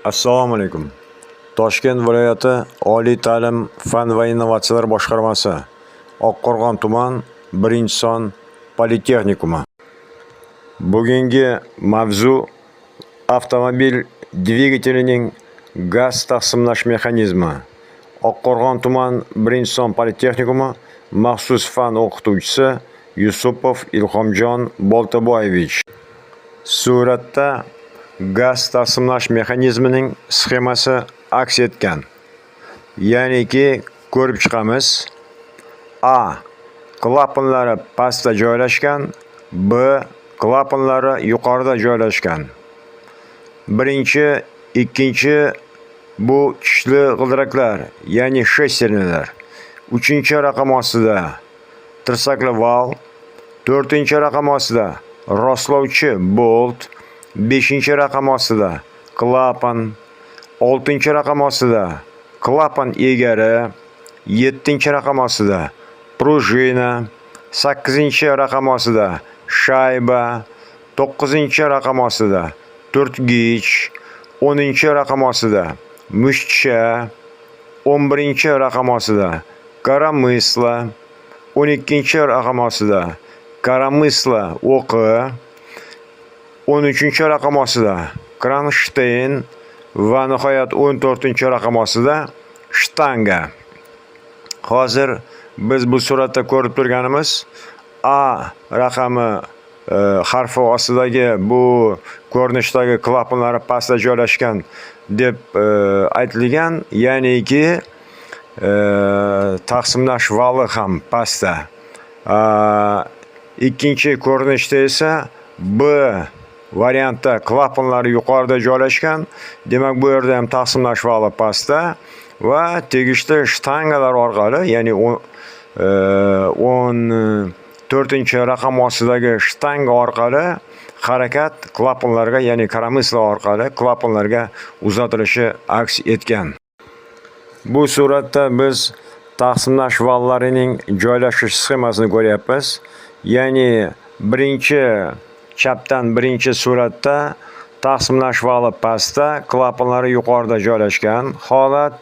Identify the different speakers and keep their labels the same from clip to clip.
Speaker 1: Assalomu alaykum. Toshkent viloyati Oliy ta'lim fan va innovatsiyalar boshqarmasi, Oqqo'rg'on tuman 1-son Politexnikumi. Bugungi mavzu avtomobil dvigatelining gaz taqsimlash mexanizmi. Oqqo'rg'on tuman 1-son Politexnikumi maxsus fan o'qituvchisi Yusupov Ilhomjon Boltaboyevich. Suratda gaz taqsimlash mexanizmining sxemasi aks etgan. Ya'niki ko'rib chiqamiz. A. Klapanlari pastda joylashgan. B. Klapanlari yuqorida joylashgan. Birinchi, ikkinchi bu kuchli g'ildiraklar, ya'ni shesтерnilar. Uchinchi raqam ostida tirsakli val, to'rtinchi raqam ostida rostlovchi bolt, 5-raqam ostida klapan, 6-raqam ostida klapan egari, 7-raqam ostida prujina, 8-raqam ostida shayba, 9-raqam ostida turtgich, 10-raqam ostida mushcha, 11-raqam ostida karamysla, 12-raqam ostida karamysla o'qi, 13-raqam ostida kronshtayn va nihoyat 14-raqam ostida shtanga. Hozir biz bu suratda ko'rib turganimiz A raqami harfi ostidagi bu ko'rinishdagi klapanlari pastda joylashgan deb aytilgan, ya'niki taqsimlash vali ham pastda. Ikkinchi ko'rinishda esa B variantda klapanlari yuqorida joylashgan. Demak, bu yerda ham taqsimlash vali pastda va tegishli shtangalar orqali, ya'ni 14-raqam ostidagi shtanga orqali harakat klapanlarga, ya'ni karamysla orqali klapanlarga uzatilishi aks etgan. Bu suratda biz taqsimlash vallarining joylashish sxemasini ko'ryapmiz. Ya'ni chapdan birinchi suratda taqsimlash vali pastda, klapanlari yuqorida joylashgan holat.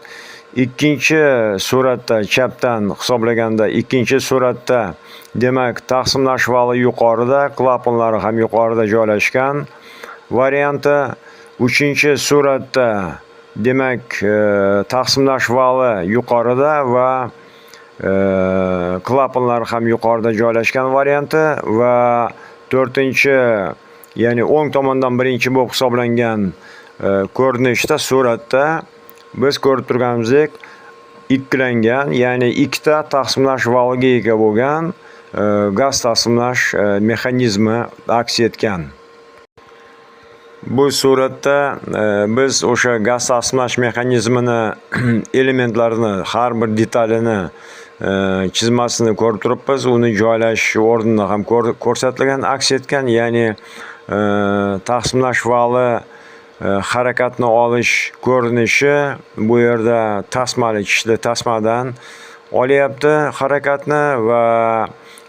Speaker 1: Ikkinchi suratda chapdan hisoblaganda, ikkinchi suratda demak taqsimlash vali yuqorida, klapanlari ham yuqorida joylashgan varianti. Uchinchi suratda demak taqsimlash vali yuqorida va klapanlar ham yuqorida joylashgan varianti va 4-chi, ya'ni o'ng tomondan birinchi bo'lib hisoblangan ko'rinishda suratda biz ko'rib turganimizdek ikkilangan, ya'ni ikkita taqsimlash valiga ega bo'lgan gaz taqsimlash mexanizmi aks etgan. Bu suratda biz o'sha gaz taqsimlash mexanizmini elementlarini, har bir detalini chizmasini ko'rib turibmiz. Uni joylash o'rnida ham ko'rsatilgan, aks etgan, ya'ni taqsimlash vali harakatni olish ko'rinishi bu yerda tasmali kichli tasmadan olyapti harakatni va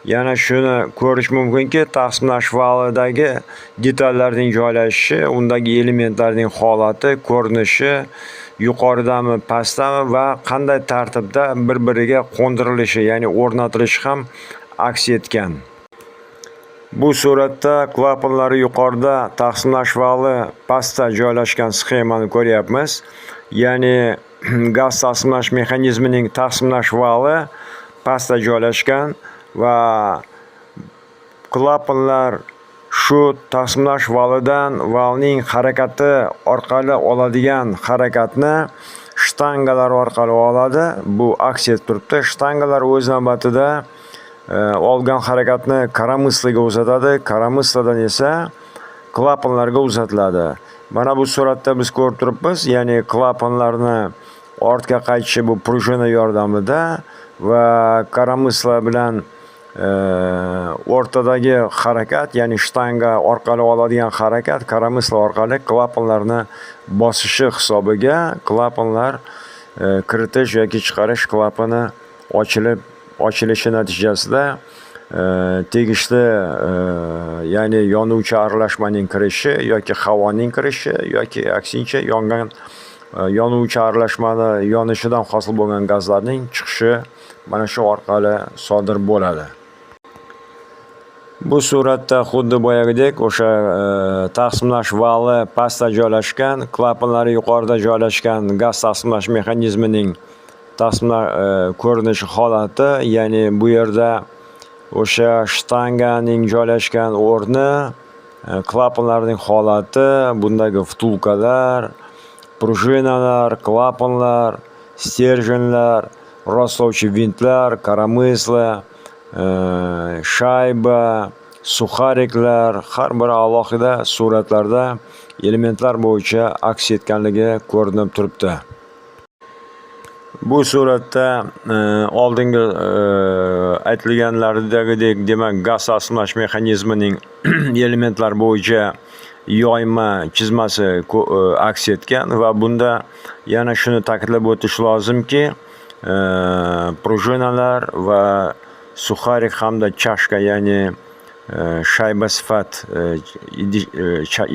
Speaker 1: yana shuni ko'rish mumkinki, taqsimlash validagi detallarning joylashishi, undagi elementlarning holati, ko'rinishi yuqoridami, pastdami va qanday tartibda bir-biriga qo'ndirilishi, ya'ni o'rnatilishi ham aks etgan. Bu suratda klapanlari yuqorida, taqsimlash vali pastda joylashgan sxemani ko'ryapmiz. Ya'ni gaz taqsimlash mexanizmining taqsimlash vali pastda joylashgan va klapanlar shu taqsimlash validan valning harakati orqali oladigan harakatni shtangalar orqali oladi. Bu aks etib turibdi. Shtangalar o'z navbatida olgan harakatni karamyslaga uzatadi, karamysladan esa klapanlarga uzatiladi. Mana bu suratda biz ko'rib turibmiz, ya'ni klapanlarni ortga qaytishi bu prujina yordamida va karamysla bilan o'rtadagi harakat, ya'ni shtanga orqali oladigan harakat karamysla orqali klapanlarni bosishi hisobiga klapanlar kiritish yoki chiqarish klapani ochilishi natijasida tegishli ya'ni yonuvchi aralashmaning kirishi yoki havoning kirishi yoki aksincha yonuvchi aralashmani yonishidan hosil bo'lgan gazlarning chiqishi mana shu orqali sodir bo'ladi. Bu suratda xuddi boyagidek o'sha taqsimlash vali pastda joylashgan, klapanlari yuqorida joylashgan gaz taqsimlash mexanizmining ko'rinishi holati, ya'ni bu yerda o'sha shtanganing joylashgan o'rni, klapanlarning holati, bundagi vtulkalar, prujinalar, klapanlar, sterjenlar, rostlovchi vintlar, koромысла, shayba, suxariklar har bir alohida suratlarda elementlar bo'yicha aks etganligi ko'rinib turibdi. Bu suratda oldingi aytilganlaridagidek, demak, gaz taqsimlash mexanizmining elementlar bo'yicha yoyma chizmasi aks etgan va bunda yana shuni ta'kidlab o'tish lozimki, prujinalar va suxarik hamda chashka, ya'ni shayba sifat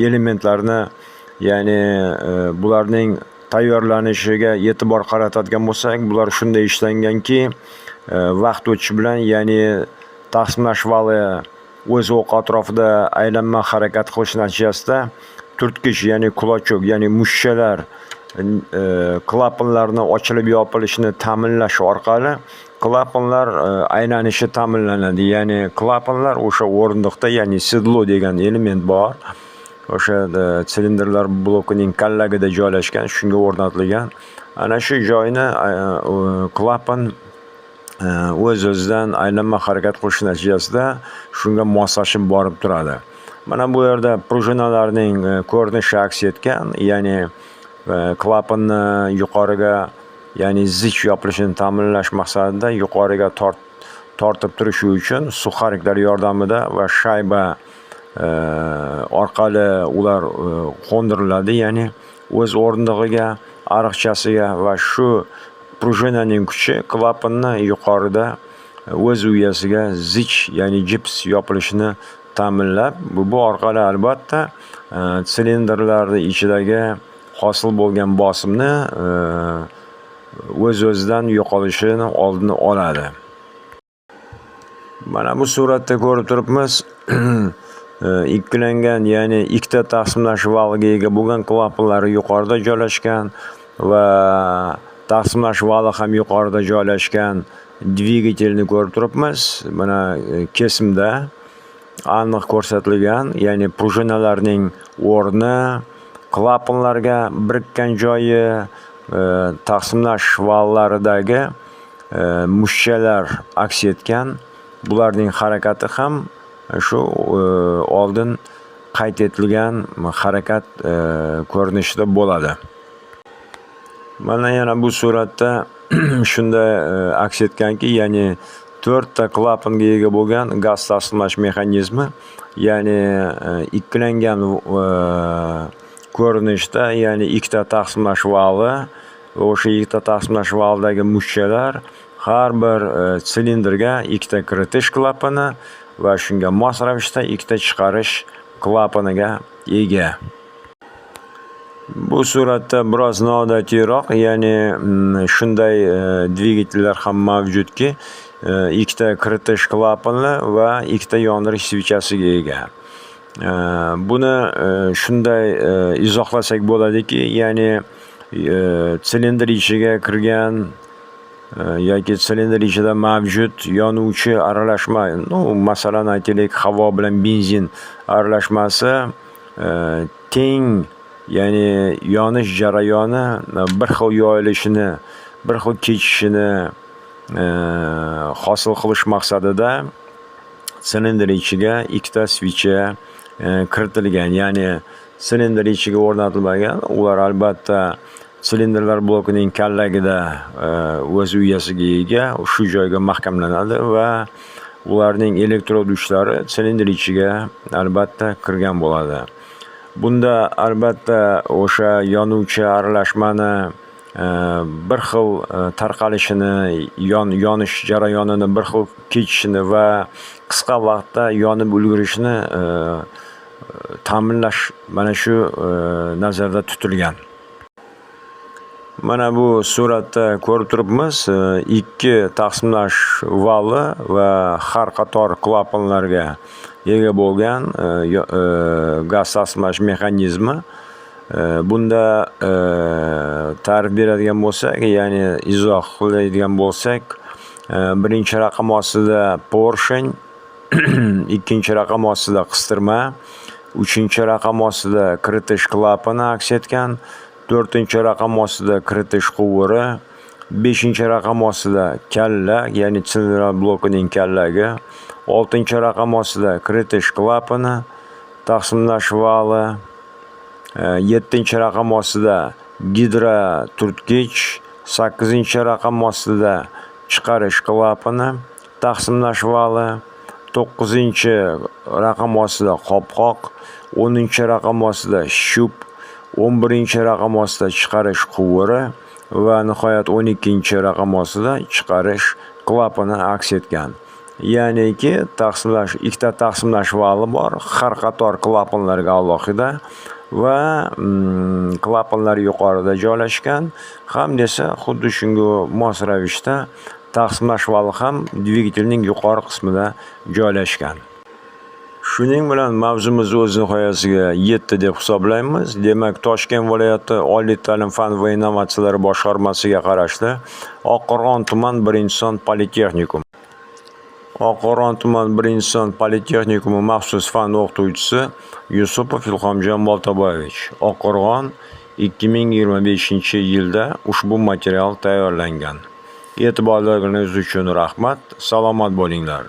Speaker 1: elementlarni, ya'ni bularning tayyorlanishiga e'tibor qaratadigan bo'lsak, bular shunday ishlanganki, vaqt o'tishi bilan, ya'ni taqsimlash vali o'z o'qi atrofida aylanma harakat qilish natijasida turtgich, ya'ni qulochok, ya'ni mushchalar klapanlarni ochilib yopilishini ta'minlash orqali klapanlar aylanishi ta'minlanadi. Ya'ni klapanlar o'sha o'rindiqda, ya'ni sidlo degan element bor. O'sha silindrlar blokining kallagida joylashgan, shunga o'rnatilgan. Ana shu joyni klapan o'z-o'zidan aylanma harakat qilish natijasida shunga moslashib borib turadi. Mana bu yerda prujinalarning ko'rinishi aks etgan, ya'ni klapanni yuqoriga, ya'ni zich yopilishini ta'minlash maqsadida yuqoriga tortib turishi uchun suxariklar yordamida va shayba orqali ular qo'ndiriladi, ya'ni o'z o'rindig'iga, ariqchasiga, va shu prujinaning kuchi klapanni yuqorida o'z uyasiga zich, ya'ni gips yopilishini ta'minlab, bu orqali albatta silindrlar ichidagi hosil bo'lgan bosimni o'z-o'zidan yo'qolishini oldini oladi. Mana bu suratda ko'rib turibmiz, ikkilangan, ya'ni ikkita taqsimlash valiga ega bo'lgan klapanlari yuqorida joylashgan va taqsimlash vali ham yuqorida joylashgan dvigatelni ko'rib turibmiz. Mana kesimda aniq ko'rsatilgan, ya'ni prujinalarning o'rni, klapanlarga birikkan joyi, taqsimlash vallaridagi mushchalar aks etgan. Bularning harakati ham shu oldin qayd etilgan harakat ko'rinishida bo'ladi. Mana yana bu suratda shunda aks etganki, ya'ni 4 ta klapanga ega bo'lgan gaz taqsimlash mexanizmi, ya'ni ikkilangan ko'rinishda, ya'ni ikkita taqsimlash vali va o'sha ikkita taqsimlash validagi mushchalar har bir silindrga ikkita kiritish klapani va shunga mos ravishda ikkita chiqarish klapaniga ega. Bu suratda biroz noodatiroq, ya'ni shunday dvigatellar ham mavjudki, ikkita kiritish klapani va ikkita yondirish svichasiga ega. Buni shunday izohlasak bo'ladiki, ya'ni silindr ichiga kirgan yoki silindr ichida mavjud yonuvchi aralashma, masalan aytaylik, havo bilan benzin aralashmasi teng, ya'ni yonish jarayoni bir xil yoyilishini, bir xil kechishini hosil qilish maqsadida silindr ichiga ikkita svicha kiritilgan, ya'ni silindr ichiga o'rnatilmagan. Ular albatta silindrlar blokining kallagida o'z uyasiga ega, shu joyga mahkamlanadi va ularning elektrod uchlari silindr ichiga albatta kirgan bo'ladi. Bunda albatta o'sha yonuvchi aralashmani bir xil tarqalishini, yonish jarayonini bir xil kechishini va qisqa vaqtda yonib ulgurishini ta'minlash mana shu nazarda tutilgan. Mana bu suratda ko'rib turibmiz, ikki taqsimlash vali va har qator klapanlarga ega bo'lgan gaz taqsimlash mexanizmi. Bunda ta'rif beradigan bo'lsak, ya'ni izoh qiladigan bo'lsak, birinchi raqam ostida porshень, ikkinchi raqam ostida qistirma, uchinchi raqam ostida kiritish klapani aks etgan, to'rtinchi raqam ostida kiritish quvuri, beshinchi raqam ostida kalla, ya'ni silindr blokining kallagi, oltinchi raqam ostida kiritish klapani, taqsimlash vali, yettinchi raqam ostida gidroturtgich, sakkizinchi raqam ostida chiqarish klapani, taqsimlash vali, to'qqizinchi raqam ostida qopqoq, 10-chi raqam ostida shup, 11-chi raqam ostida chiqarish quvuri va nihoyat 12-chi raqam ostida chiqarish klapani aks etgan. Ya'niki ikkita taqsimlash vali bor, har qator klapanlarga alohida va klapanlar yuqorida joylashgan. Ham desa, xuddi shunga mos ravishda taqsimlash vali ham dvigatelning yuqori qismida joylashgan. Shuning bilan mavzumiz o'z nihoyasiga yetdi deb hisoblaymiz. Demak, Toshkent viloyati Oliy ta'lim fan va innovatsiyalar boshqarmasiga qarashli Oqqo'rg'on tuman 1-son politexnikum. Oqqo'rg'on tuman 1-son politexnikumi maxsus fan o'qituvchisi Yusupov Ilhomjon Boltaboyevich. Oqqo'rg'on 2025-yilda ushbu material tayyorlangan. E'tiborlaringiz uchun rahmat. Salomat bo'linglar.